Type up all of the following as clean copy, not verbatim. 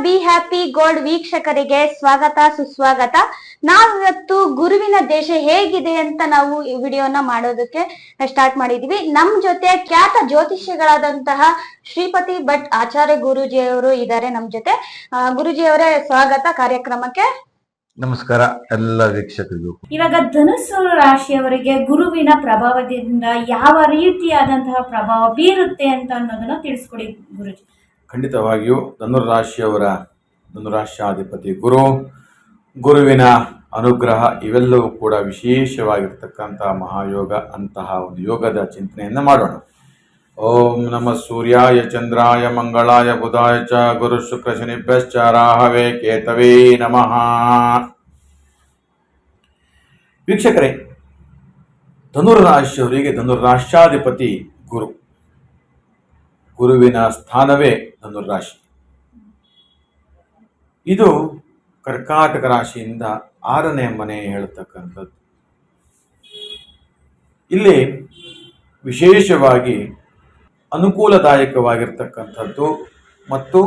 Be happy gold ವೀಕ್ಷಕರಿಗೆ ಸ್ವಾಗತ ಸುಸ್ವಾಗತ. ನಾವಿವತ್ತು ಗುರುವಿನ ದೇಶ ಹೇಗಿದೆ ಅಂತ ನಾವು ಈ ವಿಡಿಯೋನ ಮಾಡೋದಕ್ಕೆ ಸ್ಟಾರ್ಟ್ ಮಾಡಿದೀವಿ. ನಮ್ ಜೊತೆ ಖ್ಯಾತ ಜ್ಯೋತಿಷ್ಯಗಳಾದಂತಹ ಶ್ರೀಪತಿ ಭಟ್ ಆಚಾರ್ಯ ಗುರೂಜಿಯವರು ಇದ್ದಾರೆ ನಮ್ ಜೊತೆ. ಗುರೂಜಿಯವರೇ, ಸ್ವಾಗತ ಕಾರ್ಯಕ್ರಮಕ್ಕೆ. ನಮಸ್ಕಾರ ಎಲ್ಲ ವೀಕ್ಷಕರಿಗೂ. ಇವಾಗ ಧನುಸ್ಸು ರಾಶಿಯವರಿಗೆ ಗುರುವಿನ ಪ್ರಭಾವದಿಂದ ಯಾವ ರೀತಿಯಾದಂತಹ ಪ್ರಭಾವ ಬೀರುತ್ತೆ ಅಂತ ಅನ್ನೋದನ್ನ ತಿಳಿಸ್ಕೊಡಿ ಗುರುಜಿ. ಖಂಡಿತವಾಗಿಯೂ ಧನುರಾಶ್ಯಾಧಿಪತಿ ಗುರುವಿನ ಅನುಗ್ರಹ ಇವೆಲ್ಲವೂ ಕೂಡ ವಿಶೇಷವಾಗಿರ್ತಕ್ಕಂಥ ಮಹಾಯೋಗ. ಅಂತಹ ಒಂದು ಯೋಗದ ಚಿಂತನೆಯನ್ನು ಮಾಡೋಣ. ಓಂ ನಮಃ ಸೂರ್ಯಾಯ ಚಂದ್ರಾಯ ಮಂಗಳಾಯ ಬುಧಾಯ ಚ ಗುರು ಶುಕ್ರ ಶನಿಭ್ಯಶ್ಚ ರಾಹವೇ ಕೇತವೇ ನಮಃ. ವೀಕ್ಷಕರೇ, ಧನುರಾಶಿಯವರಿಗೆ ಧನುರಾಶ್ಯಾಧಿಪತಿ ಗುರುವಿನ ಸ್ಥಾನವೇ ಧನುರಾಶಿ. ಇದು ಕರ್ಕಾಟಕ ರಾಶಿಯಿಂದ 6ನೇ ಮನೆ ಹೇಳ್ತಕ್ಕಂಥದ್ದು. ಇಲ್ಲಿ ವಿಶೇಷವಾಗಿ ಅನುಕೂಲದಾಯಕವಾಗಿರ್ತಕ್ಕಂಥದ್ದು ಮತ್ತು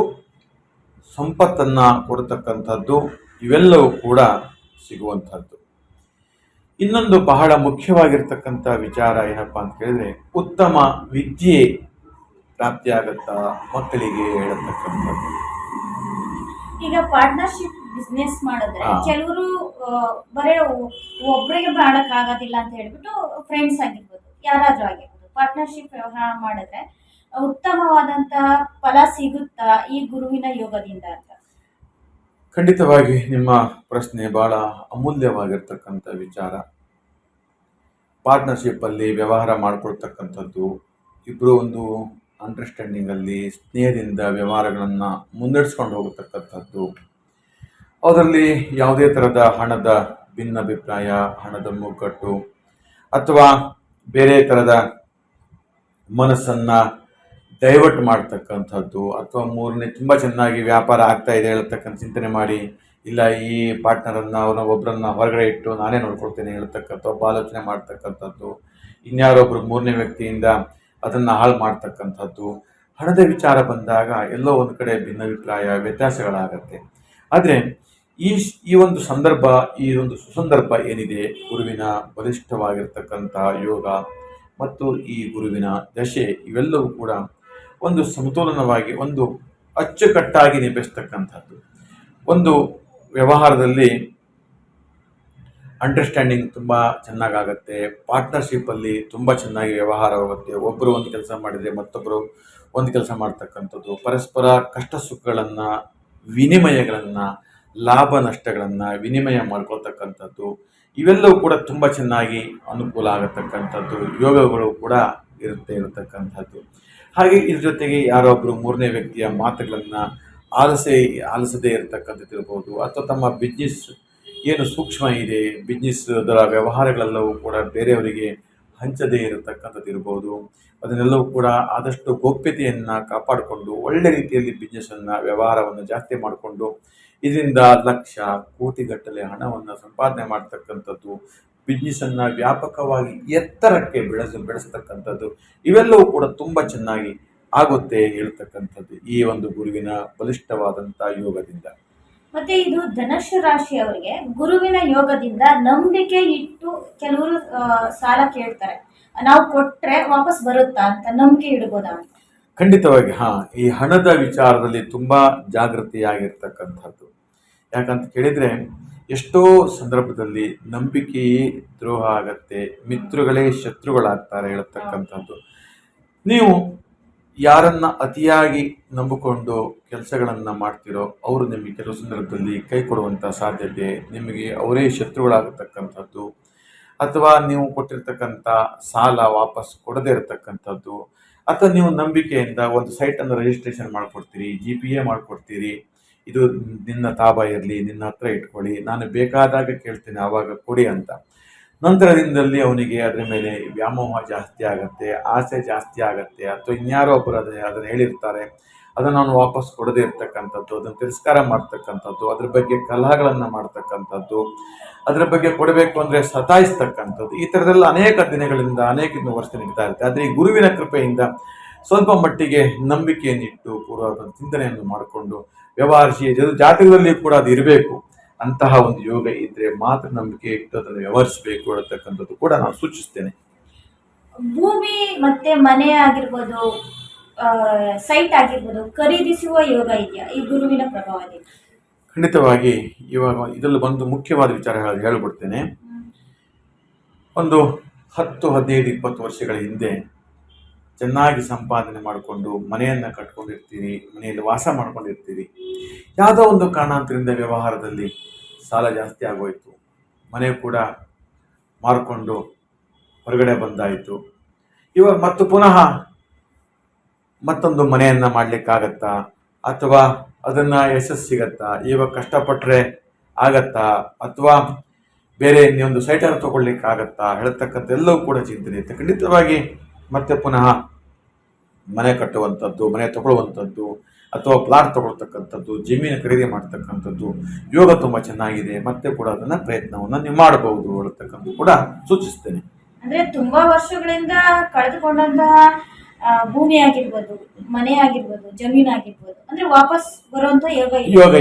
ಸಂಪತ್ತನ್ನು ಕೊಡ್ತಕ್ಕಂಥದ್ದು ಇವೆಲ್ಲವೂ ಕೂಡ ಸಿಗುವಂಥದ್ದು. ಇನ್ನೊಂದು ಬಹಳ ಮುಖ್ಯವಾಗಿರ್ತಕ್ಕಂಥ ವಿಚಾರ ಏನಪ್ಪಾ ಅಂತ ಕೇಳಿದ್ರೆ, ಉತ್ತಮ ವಿದ್ಯೆ ಪ್ರಾಪ್ತಿಯಾಗತ್ತಾ ಮಕ್ಕಳಿಗೆ ಹೇಳತಕ್ಕಂಥದ್ದು. ಈಗ ಪಾರ್ಟ್ನರ್ಶಿಪ್ ಬಿಸ್ನೆಸ್ ಮಾಡಿದ್ರೆ ಕೆಲವರು ಬರೇ ಒಬ್ಬರಿಗೆ ಮಾಡಕ್ ಆಗೋದಿಲ್ಲ ಅಂತ ಹೇಳ್ಬಿಟ್ಟು ಫ್ರೆಂಡ್ಸ್ ಆಗಿರ್ಬೋದು, ಯಾರಾದ್ರೂ ಆಗಿರ್ಬೋದು, ಪಾರ್ಟ್ನರ್ಶಿಪ್ ವ್ಯವಹಾರ ಮಾಡಿದ್ರೆ ಉತ್ತಮವಾದಂತಹ ಫಲ ಸಿಗುತ್ತಾ ಈ ಗುರುವಿನ ಯೋಗದಿಂದ ಅಂತ? ಖಂಡಿತವಾಗಿ ನಿಮ್ಮ ಪ್ರಶ್ನೆ ಬಹಳ ಅಮೂಲ್ಯವಾಗಿರ್ತಕ್ಕಂಥ ವಿಚಾರ. ಪಾರ್ಟ್ನರ್ಶಿಪ್ ಅಲ್ಲಿ ವ್ಯವಹಾರ ಮಾಡ್ಕೊಳ್ತಕ್ಕಂಥದ್ದು, ಇಬ್ಬರು ಒಂದು ಅಂಡರ್ಸ್ಟ್ಯಾಂಡಿಂಗ್ ಅಲ್ಲಿ ಸ್ನೇಹದಿಂದ ವ್ಯವಹಾರಗಳನ್ನು ಮುನ್ನಡೆಸ್ಕೊಂಡು ಹೋಗತಕ್ಕಂಥದ್ದು, ಅದರಲ್ಲಿ ಯಾವುದೇ ಥರದ ಹಣದ ಭಿನ್ನಾಭಿಪ್ರಾಯ, ಹಣದ ಮುಗ್ಗಟ್ಟು ಅಥವಾ ಬೇರೆ ಥರದ ಮನಸ್ಸನ್ನು ಡೈವರ್ಟ್ ಮಾಡ್ತಕ್ಕಂಥದ್ದು, ಅಥವಾ ಮೂರನೇ ತುಂಬ ಚೆನ್ನಾಗಿ ವ್ಯಾಪಾರ ಆಗ್ತಾ ಇದೆ ಹೇಳ್ತಕ್ಕಂಥ ಚಿಂತನೆ ಮಾಡಿ, ಇಲ್ಲ ಈ ಪಾರ್ಟ್ನರನ್ನು ಒಬ್ಬರನ್ನ ಹೊರಗಡೆ ಇಟ್ಟು ನಾನೇ ನೋಡ್ಕೊಳ್ತೇನೆ ಹೇಳ್ತಕ್ಕಂಥ ಒಬ್ಬ ಆಲೋಚನೆ ಮಾಡ್ತಕ್ಕಂಥದ್ದು, ಇನ್ಯಾರೊಬ್ಬರು ಮೂರನೇ ವ್ಯಕ್ತಿಯಿಂದ ಅದನ್ನು ಹಾಳು ಮಾಡ್ತಕ್ಕಂಥದ್ದು. ಹಣದ ವಿಚಾರ ಬಂದಾಗ ಎಲ್ಲೋ ಒಂದು ಕಡೆ ಭಿನ್ನಾಭಿಪ್ರಾಯ, ವ್ಯತ್ಯಾಸಗಳಾಗತ್ತೆ. ಆದರೆ ಈ ಒಂದು ಸಂದರ್ಭ, ಈ ಒಂದು ಸುಸಂದರ್ಭ ಏನಿದೆ, ಗುರುವಿನ ಬಲಿಷ್ಠವಾಗಿರ್ತಕ್ಕಂಥ ಯೋಗ ಮತ್ತು ಈ ಗುರುವಿನ ದಶೆ ಇವೆಲ್ಲವೂ ಕೂಡ ಒಂದು ಸಮತೋಲನವಾಗಿ, ಒಂದು ಅಚ್ಚುಕಟ್ಟಾಗಿ ನಿಭಾಯಿಸ್ತಕ್ಕಂಥದ್ದು. ಒಂದು ವ್ಯವಹಾರದಲ್ಲಿ ಅಂಡರ್ಸ್ಟ್ಯಾಂಡಿಂಗ್ ತುಂಬ ಚೆನ್ನಾಗಾಗತ್ತೆ, ಪಾರ್ಟ್ನರ್ಶಿಪ್ಪಲ್ಲಿ ತುಂಬ ಚೆನ್ನಾಗಿ ವ್ಯವಹಾರ ಹೋಗುತ್ತೆ. ಒಬ್ಬರು ಒಂದು ಕೆಲಸ ಮಾಡಿದರೆ ಮತ್ತೊಬ್ಬರು ಒಂದು ಕೆಲಸ ಮಾಡ್ತಕ್ಕಂಥದ್ದು, ಪರಸ್ಪರ ಕಷ್ಟ ಸುಖಗಳನ್ನು, ವಿನಿಮಯಗಳನ್ನು, ಲಾಭ ನಷ್ಟಗಳನ್ನು ವಿನಿಮಯ ಮಾಡ್ಕೊಳ್ತಕ್ಕಂಥದ್ದು ಇವೆಲ್ಲವೂ ಕೂಡ ತುಂಬ ಚೆನ್ನಾಗಿ ಅನುಕೂಲ ಆಗತಕ್ಕಂಥದ್ದು ಯೋಗಗಳು ಕೂಡ ಇರತಕ್ಕಂಥದ್ದು. ಹಾಗೆ ಇದ್ರ ಜೊತೆಗೆ ಯಾರೊಬ್ಬರು ಮೂರನೇ ವ್ಯಕ್ತಿಯ ಮಾತುಗಳನ್ನು ಆಲಿಸದೇ ಇರತಕ್ಕಂಥದ್ದು ಇರ್ಬೋದು, ಅಥವಾ ತಮ್ಮ ಬಿಸ್ನೆಸ್ ಏನು ಸೂಕ್ಷ್ಮ ಇದೆ, ಬಿಸ್ನೆಸ್ ಅದರ ವ್ಯವಹಾರಗಳೆಲ್ಲವೂ ಕೂಡ ಬೇರೆಯವರಿಗೆ ಹಂಚದೇ ಇರತಕ್ಕಂಥದ್ದು ಇರ್ಬೋದು. ಅದನ್ನೆಲ್ಲವೂ ಕೂಡ ಆದಷ್ಟು ಗೌಪ್ಯತೆಯನ್ನು ಕಾಪಾಡಿಕೊಂಡು ಒಳ್ಳೆ ರೀತಿಯಲ್ಲಿ ಬಿಸ್ನೆಸ್ಸನ್ನು, ವ್ಯವಹಾರವನ್ನು ಜಾಸ್ತಿ ಮಾಡಿಕೊಂಡು ಇದರಿಂದ ಲಕ್ಷ ಕೋಟಿಗಟ್ಟಲೆ ಹಣವನ್ನು ಸಂಪಾದನೆ ಮಾಡ್ತಕ್ಕಂಥದ್ದು, ಬಿಸ್ನೆಸ್ಸನ್ನು ವ್ಯಾಪಕವಾಗಿ ಎತ್ತರಕ್ಕೆ ಬೆಳೆಸ್ತಕ್ಕಂಥದ್ದು ಇವೆಲ್ಲವೂ ಕೂಡ ತುಂಬ ಚೆನ್ನಾಗಿ ಆಗುತ್ತೆ ಹೇಳ್ತಕ್ಕಂಥದ್ದು ಈ ಒಂದು ಗುರುವಿನ ಬಲಿಷ್ಠವಾದಂಥ ಯೋಗದಿಂದ. ಮತ್ತೆ ಇದು ಧನುಸ್ಸು ರಾಶಿಯವರಿಗೆ ಗುರುವಿನ ಯೋಗದಿಂದ ನಂಬಿಕೆ ಇಟ್ಟು ಕೆಲವರು ಸಾಲ ಕೇಳ್ತಾರೆ, ನಾವು ಕೊಟ್ರೆ ವಾಪಸ್ ಬರುತ್ತಾ ಅಂತ ನಂಬಿಕೆ ಇಡ್ಬೋದಾ ಅಂತ? ಖಂಡಿತವಾಗಿ ಈ ಹಣದ ವಿಚಾರದಲ್ಲಿ ತುಂಬಾ ಜಾಗೃತಿಯಾಗಿರ್ತಕ್ಕಂಥದ್ದು. ಯಾಕಂತ ಕೇಳಿದ್ರೆ ಎಷ್ಟೋ ಸಂದರ್ಭದಲ್ಲಿ ನಂಬಿಕೆಯೇ ದ್ರೋಹ ಆಗತ್ತೆ, ಮಿತ್ರಗಳೇ ಶತ್ರುಗಳಾಗ್ತಾರೆ ಹೇಳ್ತಕ್ಕಂಥದ್ದು. ನೀವು ಯಾರನ್ನ ಅತಿಯಾಗಿ ನಂಬಿಕೊಂಡು ಕೆಲಸಗಳನ್ನು ಮಾಡ್ತಿರೋ ಅವರು ನಿಮಗೆ ಕೆಲವು ಸಂದರ್ಭದಲ್ಲಿ ಕೈ ಕೊಡುವಂಥ ಸಾಧ್ಯತೆ, ನಿಮಗೆ ಅವರೇ ಶತ್ರುಗಳಾಗತಕ್ಕಂಥದ್ದು, ಅಥವಾ ನೀವು ಕೊಟ್ಟಿರ್ತಕ್ಕಂಥ ಸಾಲ ವಾಪಸ್ ಕೊಡದೇ ಇರತಕ್ಕಂಥದ್ದು, ಅಥವಾ ನೀವು ನಂಬಿಕೆಯಿಂದ ಒಂದು ಸೈಟನ್ನು ರಿಜಿಸ್ಟ್ರೇಷನ್ ಮಾಡಿಕೊಡ್ತೀರಿ, GPA ಮಾಡಿಕೊಡ್ತೀರಿ, ಇದು ನಿನ್ನ ತಾಬ ಇರಲಿ, ನಿನ್ನ ಹತ್ರ ಇಟ್ಕೊಳ್ಳಿ, ನಾನು ಬೇಕಾದಾಗ ಕೇಳ್ತೀನಿ ಆವಾಗ ಕೊಡಿ ಅಂತ. ನಂತರದಿಂದಲೇ ಅವನಿಗೆ ಅದರ ಮೇಲೆ ವ್ಯಾಮೋಹ ಜಾಸ್ತಿ ಆಗತ್ತೆ, ಆಸೆ ಜಾಸ್ತಿ ಆಗತ್ತೆ, ಅಥವಾ ಇನ್ಯಾರೋ ಒಬ್ಬರು ಅದನ್ನು ಹೇಳಿರ್ತಾರೆ, ಅದನ್ನು ನಾನು ವಾಪಸ್ ಕೊಡದೇ ಇರ್ತಕ್ಕಂಥದ್ದು, ಅದನ್ನು ತಿರಸ್ಕಾರ ಮಾಡ್ತಕ್ಕಂಥದ್ದು, ಅದ್ರ ಬಗ್ಗೆ ಕಲಹಗಳನ್ನು ಮಾಡ್ತಕ್ಕಂಥದ್ದು, ಅದರ ಬಗ್ಗೆ ಕೊಡಬೇಕು ಅಂದರೆ ಸತಾಯಿಸ್ತಕ್ಕಂಥದ್ದು, ಈ ಥರದೆಲ್ಲ ಅನೇಕ ದಿನಗಳಿಂದ ಅನೇಕ ವರ್ಷ ನಡೀತಾ ಇರುತ್ತೆ. ಆದರೆ ಈ ಗುರುವಿನ ಕೃಪೆಯಿಂದ ಸ್ವಲ್ಪ ಮಟ್ಟಿಗೆ ನಂಬಿಕೆಯನ್ನಿಟ್ಟು ಪೂರ್ವದ ಚಿಂತನೆಯನ್ನು ಮಾಡಿಕೊಂಡು ವ್ಯವಹರಿಸಿ ಜಾತಕದಲ್ಲಿ ಕೂಡ ಅದು ಇರಬೇಕು. ಅಂತಹ ಒಂದು ಯೋಗ ಇದ್ರೆ ಮಾತ್ರ ನಂಬಿಕೆ ಇಟ್ಟು ಅದನ್ನು ವ್ಯವಹರಿಸಬೇಕು ಅನ್ನತಕ್ಕಂಥದ್ದು ಕೂಡ ನಾನು ಸೂಚಿಸ್ತೇನೆ. ಭೂಮಿ ಮತ್ತೆ ಮನೆ ಆಗಿರ್ಬೋದು, ಸೈಟ್ ಆಗಿರ್ಬೋದು, ಖರೀದಿಸುವ ಯೋಗ ಇದೆಯಾ ಈ ಗುರುವಿನ ಪ್ರಭಾವದಿಂದ? ಖಂಡಿತವಾಗಿ ಇವಾಗ ಇದರಲ್ಲಿ ಒಂದು ಮುಖ್ಯವಾದ ವಿಚಾರ ಹೇಳ್ಬಿಡ್ತೇನೆ. ಒಂದು 10, 15, 20 ವರ್ಷಗಳ ಹಿಂದೆ ಚೆನ್ನಾಗಿ ಸಂಪಾದನೆ ಮಾಡಿಕೊಂಡು ಮನೆಯನ್ನು ಕಟ್ಕೊಂಡಿರ್ತೀರಿ, ಮನೆಯಲ್ಲಿ ವಾಸ ಮಾಡ್ಕೊಂಡಿರ್ತೀರಿ. ಯಾವುದೋ ಒಂದು ಕಾರಣಾಂತರದಿಂದ ವ್ಯವಹಾರದಲ್ಲಿ ಸಾಲ ಜಾಸ್ತಿ ಆಗೋಯ್ತು, ಮನೆ ಕೂಡ ಮಾರ್ಕೊಂಡು ಹೊರಗಡೆ ಬಂದಾಯಿತು. ಇವಾಗ ಮತ್ತು ಪುನಃ ಮತ್ತೊಂದು ಮನೆಯನ್ನು ಮಾಡಲಿಕ್ಕಾಗತ್ತಾ, ಅಥವಾ ಅದನ್ನು ಯಶಸ್ಸು ಸಿಗತ್ತಾ, ಇವಾಗ ಕಷ್ಟಪಟ್ಟರೆ ಆಗತ್ತಾ, ಅಥವಾ ಬೇರೆ ಇನ್ನೊಂದು ಸೈಟನ್ನು ತೊಗೊಳ್ಲಿಕ್ಕಾಗತ್ತಾ ಹೇಳ್ತಕ್ಕಂಥ ಎಲ್ಲವೂ ಕೂಡ ಚಿಂತನೆ ಇರುತ್ತೆ. ಖಂಡಿತವಾಗಿ ಮತ್ತೆ ಪುನಃ ಮನೆ ಕಟ್ಟುವಂಥದ್ದು, ಮನೆ ತಗೊಳ್ಳುವಂಥದ್ದು, ಅಥವಾ ಪ್ಲಾಟ್ ತಗೊಳ್ತಕ್ಕಂಥದ್ದು, ಜಮೀನು ಖರೀದಿ ಮಾಡ್ತಕ್ಕಂಥದ್ದು ಯೋಗ ತುಂಬ ಚೆನ್ನಾಗಿದೆ. ಮತ್ತೆ ಕೂಡ ಅದನ್ನು ಪ್ರಯತ್ನವನ್ನು ನೀವು ಮಾಡಬಹುದು ಹೇಳ್ತಕ್ಕಂಥ ಕೂಡ ಸೂಚಿಸ್ತೇನೆ. ಅಂದ್ರೆ ತುಂಬಾ ವರ್ಷಗಳಿಂದ ಕಳೆದುಕೊಂಡಂತಹ ಭೂಮಿ ಆಗಿರ್ಬೋದು, ಮನೆ ಆಗಿರ್ಬೋದು, ಜಮೀನ್ ಆಗಿರ್ಬೋದು, ಅಂದ್ರೆ ವಾಪಸ್ ಬರುವಂತ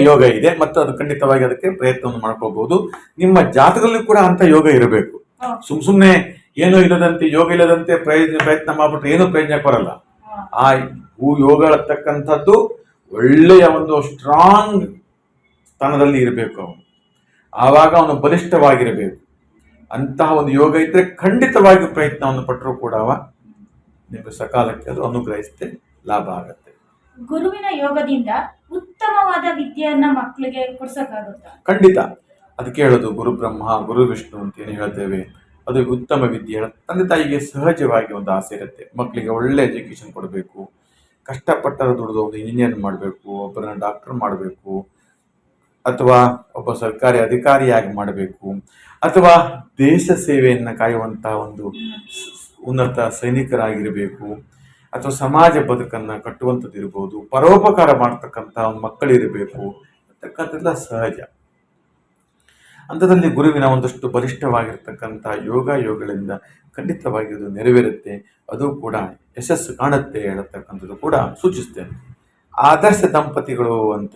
ಯೋಗ ಇದೆ. ಮತ್ತು ಅದು ಖಂಡಿತವಾಗಿ ಅದಕ್ಕೆ ಪ್ರಯತ್ನವನ್ನು ಮಾಡ್ಕೋಬಹುದು. ನಿಮ್ಮ ಜಾತಕದಲ್ಲಿ ಕೂಡ ಅಂತ ಯೋಗ ಇರಬೇಕು. ಸುಮ್ನೆ ಏನೋ ಇಲ್ಲದಂತೆ, ಯೋಗ ಇಲ್ಲದಂತೆ ಪ್ರಯತ್ನ ಮಾಡ್ಬಿಟ್ರೆ ಏನೂ ಪ್ರಯೋಜನಕ್ಕೆ ಬರಲ್ಲ. ಆ ಯೋಗ ಇರತಕ್ಕಂಥದ್ದು ಒಳ್ಳೆಯ ಒಂದು ಸ್ಟ್ರಾಂಗ್ ಸ್ಥಾನದಲ್ಲಿ ಇರಬೇಕು ಅವನು. ಆವಾಗ ಅವನು ಬಲಿಷ್ಠವಾಗಿರಬೇಕು. ಅಂತಹ ಒಂದು ಯೋಗ ಇದ್ರೆ ಖಂಡಿತವಾಗಿ ಪ್ರಯತ್ನವನ್ನು ಪಟ್ಟರೂ ಕೂಡ ನಿಮಗೆ ಸಕಾಲಕ್ಕೆ ಅದು ಅನುಗ್ರಹಿಸುತ್ತೆ, ಲಾಭ ಆಗುತ್ತೆ. ಗುರುವಿನ ಯೋಗದಿಂದ ಉತ್ತಮವಾದ ವಿದ್ಯೆಯನ್ನ ಮಕ್ಕಳಿಗೆ ಕೊಡ್ಸಕ್ಕಾಗುತ್ತಾ? ಖಂಡಿತ. ಅದಕ್ಕೆ ಹೇಳೋದು ಗುರು ಬ್ರಹ್ಮ ಗುರು ವಿಷ್ಣು ಅಂತ ಏನು ಹೇಳ್ತೇವೆ, ಅದು ಉತ್ತಮ ವಿದ್ಯೆ. ತಂದೆ ತಾಯಿಗೆ ಸಹಜವಾಗಿ ಒಂದು ಆಸೆ ಇರುತ್ತೆ, ಮಕ್ಕಳಿಗೆ ಒಳ್ಳೆ ಎಜುಕೇಶನ್ ಕೊಡಬೇಕು, ಕಷ್ಟಪಟ್ಟರ ದುಡಿದು ಒಂದು ಇಂಜಿನಿಯರ್ ಮಾಡಬೇಕು, ಒಬ್ಬರನ್ನ ಡಾಕ್ಟರ್ ಮಾಡಬೇಕು, ಅಥವಾ ಒಬ್ಬ ಸರ್ಕಾರಿ ಅಧಿಕಾರಿಯಾಗಿ ಮಾಡಬೇಕು, ಅಥವಾ ದೇಶ ಸೇವೆಯನ್ನು ಕಾಯುವಂತಹ ಒಂದು ಉನ್ನತ ಸೈನಿಕರಾಗಿರಬೇಕು, ಅಥವಾ ಸಮಾಜ ಬದುಕನ್ನು ಕಟ್ಟುವಂಥದ್ದು ಇರ್ಬೋದು, ಪರೋಪಕಾರ ಮಾಡ್ತಕ್ಕಂಥ ಮಕ್ಕಳಿರಬೇಕು ಅಂತಕ್ಕಂಥದ್ದೆಲ್ಲ ಸಹಜ. ಅಂಥದ್ರಲ್ಲಿ ಗುರುವಿನ ಒಂದಷ್ಟು ಬಲಿಷ್ಠವಾಗಿರ್ತಕ್ಕಂಥ ಯೋಗಗಳಿಂದ ಖಂಡಿತವಾಗಿ ಅದು ನೆರವೇರುತ್ತೆ, ಅದು ಕೂಡ ಯಶಸ್ಸು ಕಾಣುತ್ತೆ ಹೇಳತಕ್ಕಂಥದ್ದು ಕೂಡ ಸೂಚಿಸ್ತೇನೆ. ಆದರ್ಶ ದಂಪತಿಗಳು ಅಂತ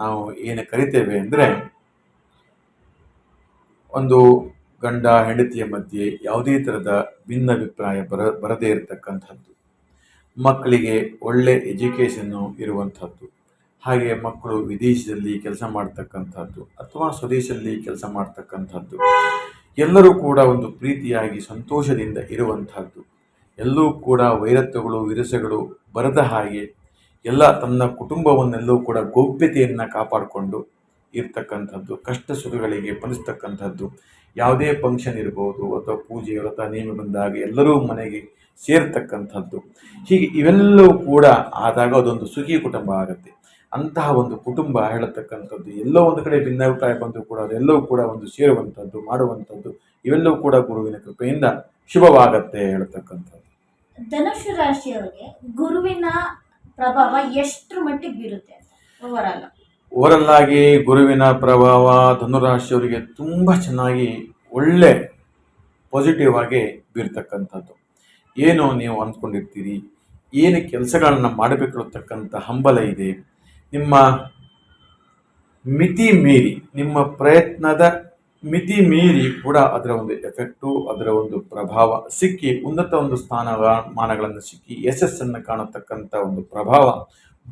ನಾವು ಏನು ಕರಿತೇವೆ ಅಂದರೆ, ಒಂದು ಗಂಡ ಹೆಂಡತಿಯ ಮಧ್ಯೆ ಯಾವುದೇ ಥರದ ಭಿನ್ನಾಭಿಪ್ರಾಯ ಬರದೇ ಇರತಕ್ಕಂಥದ್ದು, ಮಕ್ಕಳಿಗೆ ಒಳ್ಳೆ ಎಜುಕೇಷನ್ನು ಇರುವಂಥದ್ದು, ಹಾಗೆ ಮಕ್ಕಳು ವಿದೇಶದಲ್ಲಿ ಕೆಲಸ ಮಾಡ್ತಕ್ಕಂಥದ್ದು ಅಥವಾ ಸ್ವದೇಶದಲ್ಲಿ ಕೆಲಸ ಮಾಡ್ತಕ್ಕಂಥದ್ದು, ಎಲ್ಲರೂ ಕೂಡ ಒಂದು ಪ್ರೀತಿಯಾಗಿ ಸಂತೋಷದಿಂದ ಇರುವಂಥದ್ದು, ಎಲ್ಲೂ ಕೂಡ ವೈರತ್ವಗಳು ವಿರಸಗಳು ಬರದ ಹಾಗೆ ಎಲ್ಲ ತನ್ನ ಕುಟುಂಬವನ್ನೆಲ್ಲೂ ಕೂಡ ಗೌಪ್ಯತೆಯನ್ನು ಕಾಪಾಡಿಕೊಂಡು ಇರ್ತಕ್ಕಂಥದ್ದು, ಕಷ್ಟ ಸುಖಗಳಿಗೆ ಸ್ಪಂದಿಸ್ತಕ್ಕಂಥದ್ದು, ಯಾವುದೇ ಫಂಕ್ಷನ್ ಇರ್ಬೋದು ಅಥವಾ ಪೂಜೆ ವ್ರತ ನೇಮ ಬಂದಾಗ ಎಲ್ಲರೂ ಮನೆಗೆ ಸೇರ್ತಕ್ಕಂಥದ್ದು, ಹೀಗೆ ಇವೆಲ್ಲವೂ ಕೂಡ ಆದಾಗ ಅದೊಂದು ಸುಖಿ ಕುಟುಂಬ ಆಗುತ್ತೆ. ಅಂತಹ ಒಂದು ಕುಟುಂಬ ಹೇಳತಕ್ಕಂಥದ್ದು ಎಲ್ಲೋ ಒಂದು ಕಡೆ ಭಿನ್ನಾಭಿಪ್ರಾಯ ಬಂದರೂ ಕೂಡ ಅದೆಲ್ಲವೂ ಕೂಡ ಒಂದು ಸೇರುವಂಥದ್ದು ಮಾಡುವಂಥದ್ದು, ಇವೆಲ್ಲವೂ ಕೂಡ ಗುರುವಿನ ಕೃಪೆಯಿಂದ ಶುಭವಾಗತ್ತೆ ಹೇಳತಕ್ಕಂಥದ್ದು. ಧನುಷು ರಾಶಿಯವರಿಗೆ ಗುರುವಿನ ಪ್ರಭಾವ ಎಷ್ಟು ಮಟ್ಟಿಗೆ ಬೀರುತ್ತೆ ಓವರಲ್ ಆಗಿ? ಗುರುವಿನ ಪ್ರಭಾವ ಧನುರಾಶಿಯವರಿಗೆ ತುಂಬ ಚೆನ್ನಾಗಿ ಒಳ್ಳೆ ಪಾಸಿಟಿವ್ ಆಗಿ ಬೀರ್ತಕ್ಕಂಥದ್ದು. ಏನು ನೀವು ಅಂದ್ಕೊಂಡಿರ್ತೀರಿ, ಏನು ಕೆಲಸಗಳನ್ನು ಮಾಡಬೇಕಿರತಕ್ಕಂಥ ಹಂಬಲ ಇದೆ, ನಿಮ್ಮ ಮಿತಿ ಮೀರಿ, ನಿಮ್ಮ ಪ್ರಯತ್ನದ ಮಿತಿ ಮೀರಿ ಕೂಡ ಅದರ ಒಂದು ಎಫೆಕ್ಟು, ಅದರ ಒಂದು ಪ್ರಭಾವ ಸಿಕ್ಕಿ ಉನ್ನತ ಒಂದು ಸ್ಥಾನಮಾನಗಳನ್ನು ಸಿಕ್ಕಿ ಯಶಸ್ಸನ್ನು ಕಾಣತಕ್ಕಂಥ ಒಂದು ಪ್ರಭಾವ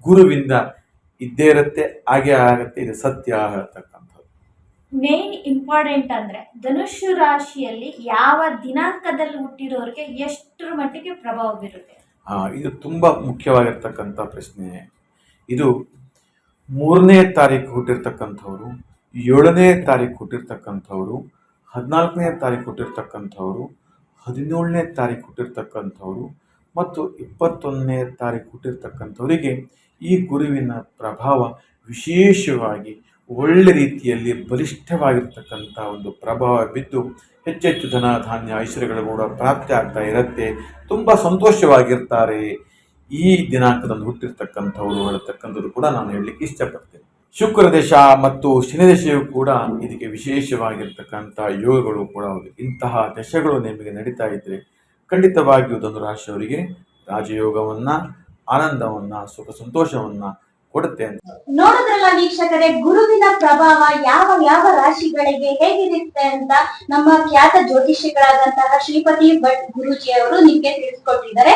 ಗುರುವಿಂದ ಇದ್ದೇ ಇರುತ್ತೆ, ಹಾಗೆ ಆಗತ್ತೆ. ಇದು ಸತ್ಯ ಹೇಳ್ತಕ್ಕಂಥದ್ದು. ಮೇನ್ ಇಂಪಾರ್ಟೆಂಟ್ ಅಂದ್ರೆ ಧನುಷು ರಾಶಿಯಲ್ಲಿ ಯಾವ ದಿನಾಂಕದಲ್ಲಿ ಹುಟ್ಟಿರೋರಿಗೆ ಎಷ್ಟರ ಮಟ್ಟಿಗೆ ಪ್ರಭಾವ ಬೀರುತ್ತೆ? ಇದು ತುಂಬ ಮುಖ್ಯವಾಗಿರ್ತಕ್ಕಂಥ ಪ್ರಶ್ನೆ. ಇದು 3ನೇ ತಾರೀಕು ಹುಟ್ಟಿರ್ತಕ್ಕಂಥವ್ರು, 7ನೇ ತಾರೀಕು ಹುಟ್ಟಿರ್ತಕ್ಕಂಥವ್ರು, 14ನೇ ತಾರೀಕು ಹುಟ್ಟಿರ್ತಕ್ಕಂಥವ್ರು, 17ನೇ ತಾರೀಕು ಹುಟ್ಟಿರ್ತಕ್ಕಂಥವ್ರು ಮತ್ತು 21ನೇ ತಾರೀಕು ಹುಟ್ಟಿರ್ತಕ್ಕಂಥವರಿಗೆ ಈ ಗುರುವಿನ ಪ್ರಭಾವ ವಿಶೇಷವಾಗಿ ಒಳ್ಳೆ ರೀತಿಯಲ್ಲಿ ಬಲಿಷ್ಠವಾಗಿರ್ತಕ್ಕಂಥ ಒಂದು ಪ್ರಭಾವ ಬಿದ್ದು ಹೆಚ್ಚೆಚ್ಚು ಧನ ಧಾನ್ಯ ಐಶ್ವರ್ಯಗಳು ಕೂಡ ಪ್ರಾಪ್ತಿ ಆಗ್ತಾ ಇರುತ್ತೆ, ತುಂಬ ಸಂತೋಷವಾಗಿರ್ತಾರೆ ಈ ದಿನಾಂಕದಂದು ಹುಟ್ಟಿರ್ತಕ್ಕಂಥವ್ರು ಹೇಳತಕ್ಕಂಥದ್ದು ಕೂಡ ನಾನು ಹೇಳಲಿಕ್ಕೆ ಇಷ್ಟಪಡ್ತೇನೆ. ಶುಕ್ರ ದೇಶ ಮತ್ತು ಶನಿ ದಶೆಯು ಕೂಡ ಇದಕ್ಕೆ ವಿಶೇಷವಾಗಿರ್ತಕ್ಕಂಥ ಯೋಗಗಳು ಕೂಡ ಹೌದು. ಇಂತಹ ದಶೆಗಳು ನಿಮಗೆ ನಡೀತಾ ಇದ್ದರೆ ಖಂಡಿತವಾಗಿಯೂ ಧನುರಾಶಿಯವರಿಗೆ ರಾಜಯೋಗವನ್ನ, ಆನಂದವನ್ನ, ಸುಖ ಸಂತೋಷವನ್ನ ಕೊಡುತ್ತೆ ಅಂತ. ನೋಡಿದ್ರಲ್ಲ ವೀಕ್ಷಕರೇ, ಗುರುವಿನ ಪ್ರಭಾವ ಯಾವ ಯಾವ ರಾಶಿಗಳಿಗೆ ಹೇಗಿರುತ್ತೆ ಅಂತ ನಮ್ಮ ಖ್ಯಾತ ಜ್ಯೋತಿಷಿಗಳಾದಂತಹ ಶ್ರೀಪತಿ ಭಟ್ ಗುರೂಜಿ ಅವರು ನಿಮ್ಗೆ ತಿಳಿಸ್ಕೊಟ್ಟಿದ್ದಾರೆ.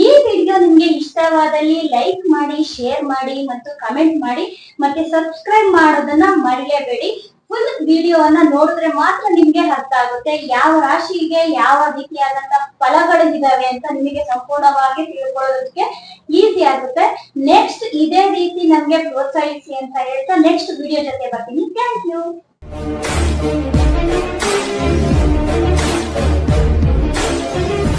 ಈ ವಿಡಿಯೋ ನಿಮ್ಗೆ ಇಷ್ಟವಾದಲ್ಲಿ ಲೈಕ್ ಮಾಡಿ, ಶೇರ್ ಮಾಡಿ ಮತ್ತು ಕಮೆಂಟ್ ಮಾಡಿ, ಮತ್ತೆ ಸಬ್ಸ್ಕ್ರೈಬ್ ಮಾಡೋದನ್ನ ಮರೆಯಬೇಡಿ. ಫುಲ್ ವಿಡಿಯೋವನ್ನ ನೋಡಿದ್ರೆ ಮಾತ್ರ ನಿಮ್ಗೆ ಅರ್ಥ ಆಗುತ್ತೆ ಯಾವ ರಾಶಿಗೆ ಯಾವ ರೀತಿಯಾದಂತಹ ಫಲಗಳಿದಾವೆ ಅಂತ ನಿಮಗೆ ಸಂಪೂರ್ಣವಾಗಿ ತಿಳ್ಕೊಳ್ಳೋದಕ್ಕೆ ಈಸಿ ಆಗುತ್ತೆ. ನೆಕ್ಸ್ಟ್ ಇದೇ ರೀತಿ ನಮ್ಗೆ ಪ್ರೋತ್ಸಾಹಿಸಿ ಅಂತ ಹೇಳ್ತಾ ನೆಕ್ಸ್ಟ್ ವಿಡಿಯೋ ಜೊತೆ ಬರ್ತೀನಿ. Thank you.